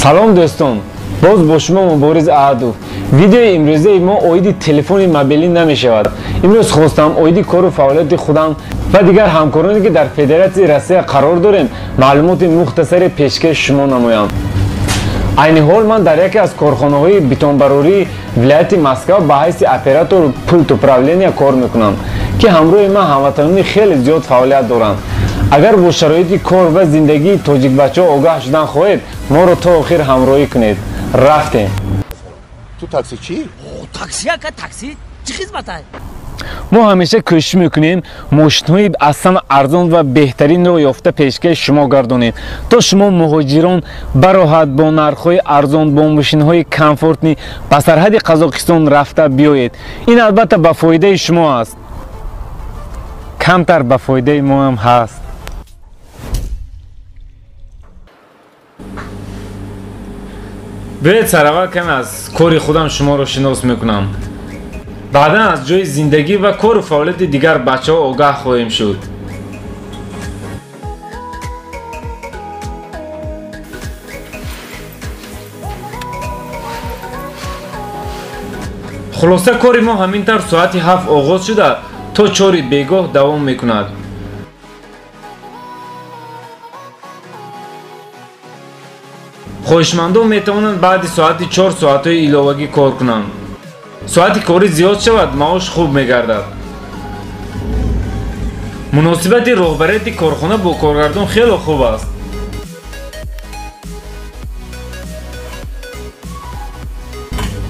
салом дӯстон, боз бо шумо мубориз аҳду. Видеои имрӯзаи мо оиди телефони мобилӣ намешавад. Имрӯз хостам оиди кору фаъолияти худам ва дигар ҳамкороне ки дар Федератсияи Россия қарор дорем, маълумоти мухтасаре пешкаш шумо намоям. айни ҳол ман дар яке аз корхонаҳои битонбарории вилояти Москва ба ҳайси оператор пульт управления кор мекунам, ки ҳамроҳи ман ҳамватанони хеле зиёд фаъолият доранд. агар бо шароити кор ва зиндагии тоҷикбачаҳо огаҳ шудан хоҳед, моро то охир ҳамроҳӣ кунед. рафтем. ту такси чӣ? Таксия-ка такси? Чӣ хизматай? мо ҳамеша кӯшиш мекунем мошинҳои асlan арзон ва беҳтаринро ёфта пешкаш шумо гардонем, то шумо муҳоҷирон бароҳат бо нархҳои арзон бо мошинҳои комфортни ба сарҳади Қазоқистон рафта биёед. ин албатта ба фоидаи шумо аст. камтар ба фоидаи мо ҳам ҳаст. биёед сараввал каме аз кори худам шуморо шинос мекунам. баъдан аз ҷои зиндагӣ ва кору фаъолияти дигар бачаҳо огаҳ хоҳем шуд. хулоса кори мо ҳамин тавр соати 7 оғоз шуда то 4 бегоҳ давом мекунад. хоҳишмандон метавонанд баъди соати 4 соатҳои иловагӣ кор кунанд. соати кори зиёд шавад, маош хуб мегардад. муносибати роҳбарияти корхона бо коргардон хеле хуб аст.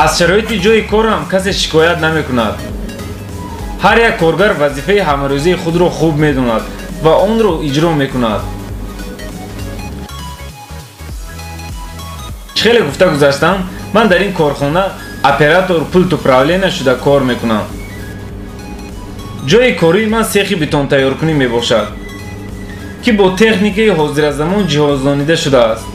аз шароити ҷои корам касе шикоят намекунад. ҳар як коргар вазифаи ҳамарӯзии худро хуб медонад ва онро иҷро мекунад. хеле гуфта гузаштам, ман дар ин корхона оператор пульт управления шуда кор мекунам. ҷои кории ман сехи битонтайёркунӣ мебошад, ки бо техникаи ҳозиразамон ҷиҳозлонида шудааст.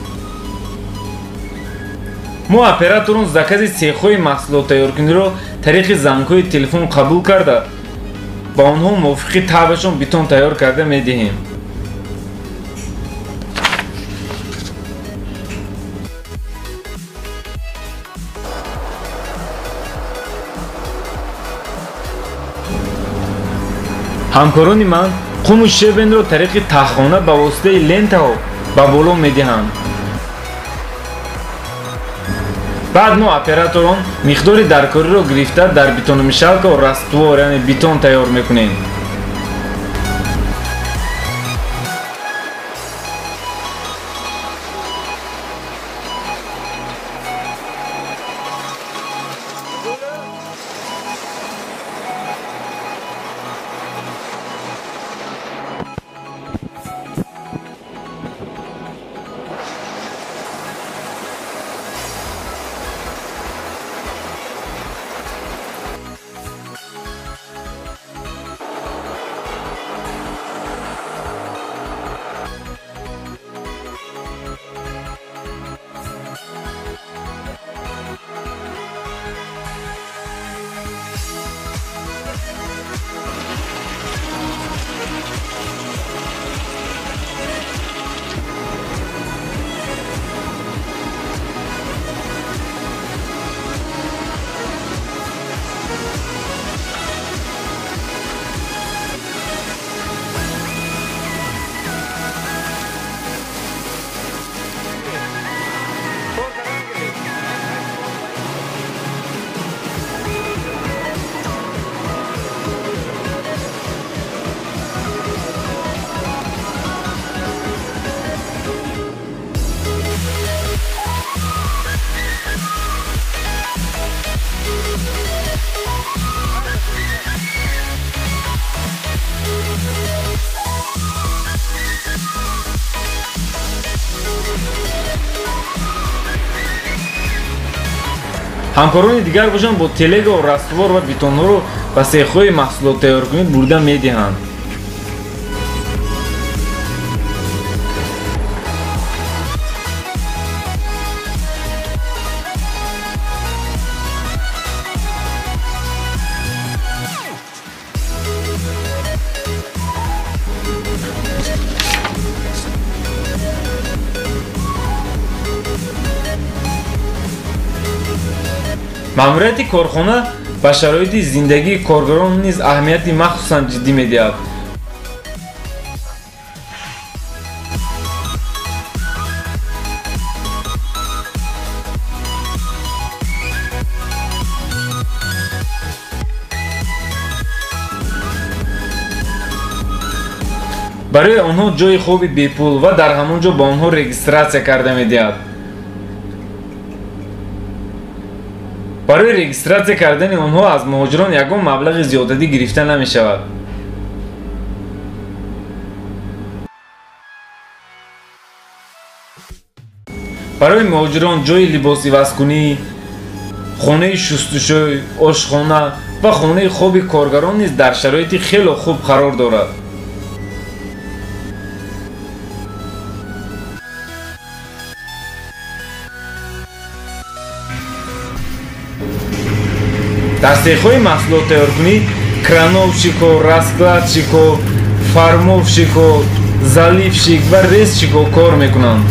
мо операторон закази сехҳои маҳсулоттайёркуниро тариқи зангҳои телефон қабул карда, ба онҳо мувофиқи таъбашон битон тайёр карда медиҳем. ҳамкорони ман қуму шебенро тариқи таххона ба воситаи лентаҳо ба боло медиҳанд. баъд мо операторон миқдори даркориро гирифта дар битономешалка раствор яъне битон тайёр мекунем. ҳамкорони дигар бошанд бо телега раствор ва битонҳоро ба сехҳои маҳсулоттайёркунӣ бурда медиҳанд. маъмурияти корхона ба шароити зиндагии коргарон низ аҳамияти махсусан ҷиддӣ медиҳад. барои онҳо ҷои хоби бепул ва дар ҳамон ҷо ба онҳо регистратсия карда медиҳад. барои регистратсия кардани онҳо аз муҳоҷирон ягон маблағи зиёдатӣ гирифта намешавад. барои муҳоҷирон ҷои либосивазкунӣ, хонаи шустушӯй, ошхона ва хонаи хоби коргарон низ дар шароити хело хуб қарор дорад. дар сехҳои маҳсулот тайёркунӣ крановщико, раскладчико, фармовщико, заливщик ва резчико кор мекунанд.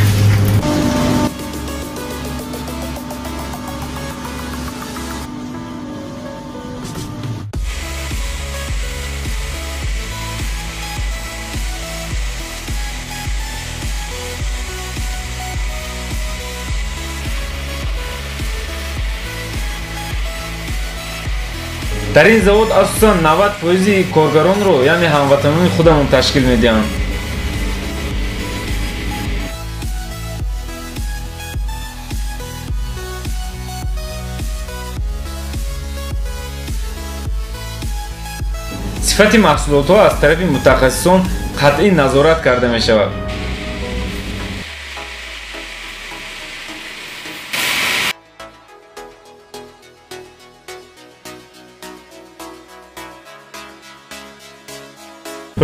дар ин завод асосан 90% коргаронро яъне ҳамватанони худамон ташкил медиҳанд. сифати маҳсулотҳо аз тарафи мутахассисон қатъӣ назорат карда мешавад.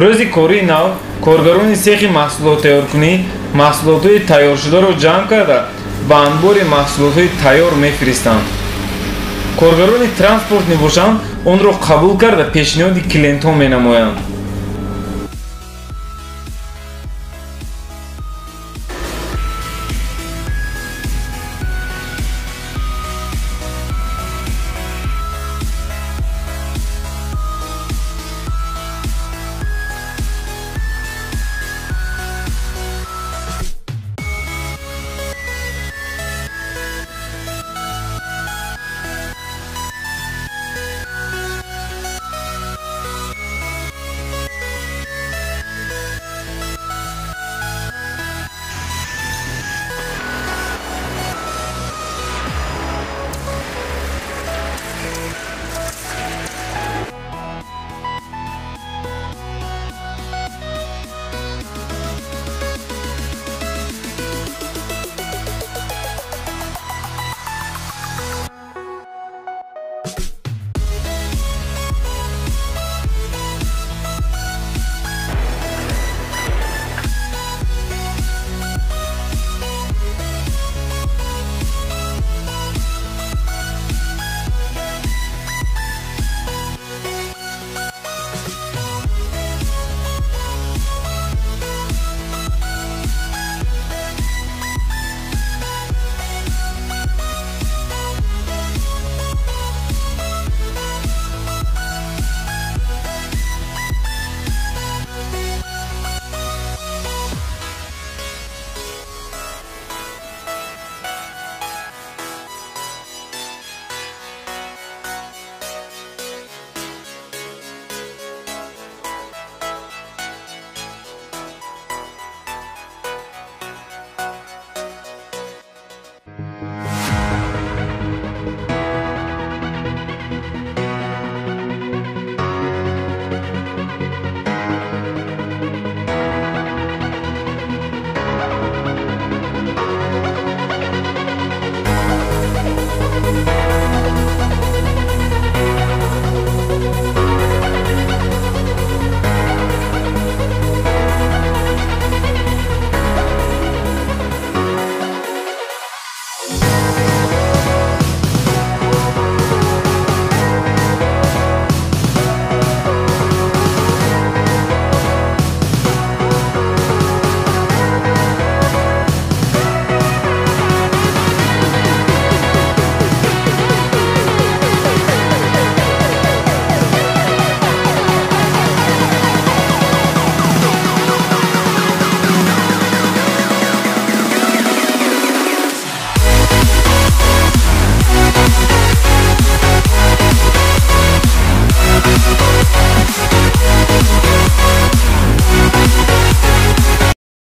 рӯзи кории нав коргарони сехи маҳсулот тайёркунӣ маҳсулотҳои тайёршударо ҷамъ карда ба анбори маҳсулотҳои тайёр мефиристанд. коргарони транспорт мебошанд онро қабул карда пешниҳоди клиентҳо менамоянд.